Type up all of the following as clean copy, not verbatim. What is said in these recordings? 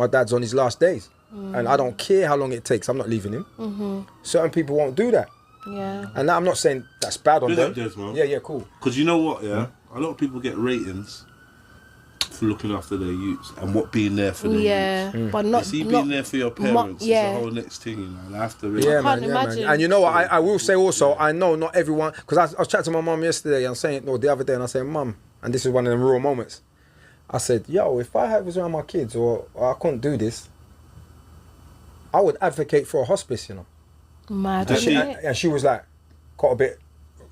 my dad's on his last days. And I don't care how long it takes, I'm not leaving him. Certain people won't do that. Yeah. And I'm not saying that's bad on them. Desmond. Yeah, cool. Because you know what, yeah? A lot of people get ratings for looking after their youths and what being there for them. Yeah, but not. You see, not being there for your parents yeah. is a whole next thing, you know. And after it, Yeah, can't man, imagine. And you know what? I will say also, I know not everyone, because I was chatting to my mum yesterday and saying, no, the other day, and I said, Mum, and this is one of them raw moments. I said, yo, if I was around my kids or I couldn't do this, I would advocate for a hospice, you know. Mad, Does she- isn't it? And she was like, got a bit,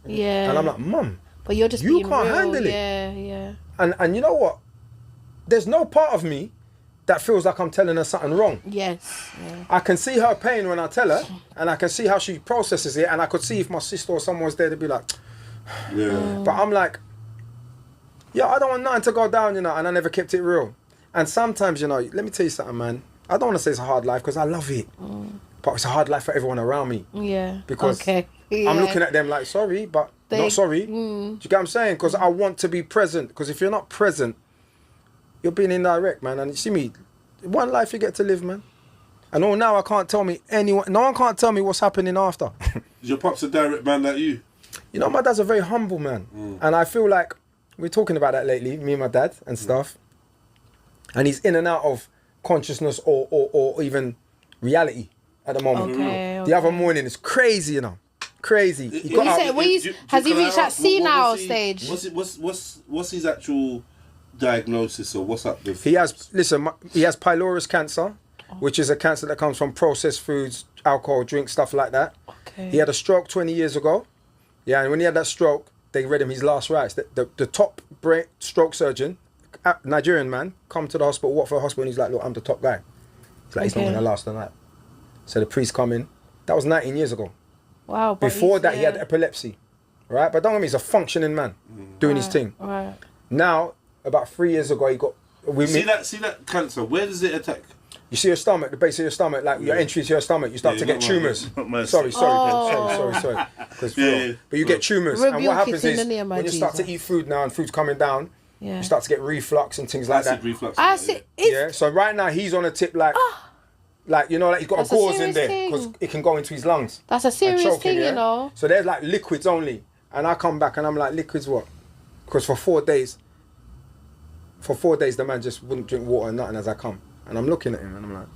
Yeah. and I'm like, Mum, but you're just you being can't real. handle it. Yeah. and you know what? There's no part of me that feels like I'm telling her something wrong. Yes. Yeah. I can see her pain when I tell her, and I can see how she processes it, and I could see if my sister or someone was there to be like, yeah. but I'm like, yeah, I don't want nothing to go down, you know, and I never kept it real. And sometimes, you know, let me tell you something, man. I don't want to say it's a hard life because I love it, but it's a hard life for everyone around me. Yeah. Because okay. I'm looking at them like, sorry, but not sorry. Do you get what I'm saying? Because I want to be present. Because if you're not present, you're being indirect, man. And you see me, one life you get to live, man. And all now I can't tell me anyone. No one can't tell me what's happening after. Is your pops a direct man like you? You know, my dad's a very humble man. And I feel like we're talking about that lately, me and my dad and stuff. And he's in and out of consciousness or even reality at the moment. Okay. The other morning is crazy, you know. Crazy. He got You up. said, has he can I reached that ask, senile what's he- stage? What's his actual diagnosis or what's up with? He has pylorus cancer, which is a cancer that comes from processed foods, alcohol, drink, stuff like that. Okay. He had a stroke 20 years ago. Yeah, and when he had that stroke, they read him his last rites. The top brain stroke surgeon, Nigerian man, come to the hospital, walk for the hospital, and he's like, look, I'm the top guy. He's like, he's not Okay. going to last the night. So the priest come in. That was 19 years ago. Wow. But Before that, yeah. he had epilepsy. Right? But don't get me, he's a functioning man, doing his thing. Right. Now, about 3 years ago, he got... See that cancer, where does it attack? You see your stomach, the base of your stomach, like your entry to your stomach, you start Yeah, to get not mine, tumours. not mine. Sorry. Oh. Sorry. 'Cause Yeah, real. yeah. But you get tumours. Rebuke And what it happens in is, the name of when you start to Jesus. eat food now and food's coming down, Yeah. you start to get reflux and things like Acid that. reflux. I see. Yeah, so right now he's on a tip like, you know, like he's got That's a a gauze in serious there thing. because it can go into his lungs. That's a and serious choke him, thing, yeah? you know. So there's like liquids only. And I come back and I'm like, liquids what? Because for 4 days, the man just wouldn't drink water and nothing as I come. And I'm looking at him and I'm like,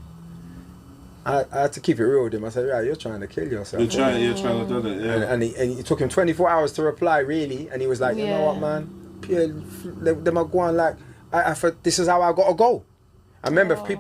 I had to keep it real with him. I said, yeah, you're trying to kill yourself. You're trying to do it, yeah. And he took him 24 hours to reply, really. And he was like, you know what, man? Pierre, them are going like, this is how I got to go. I remember people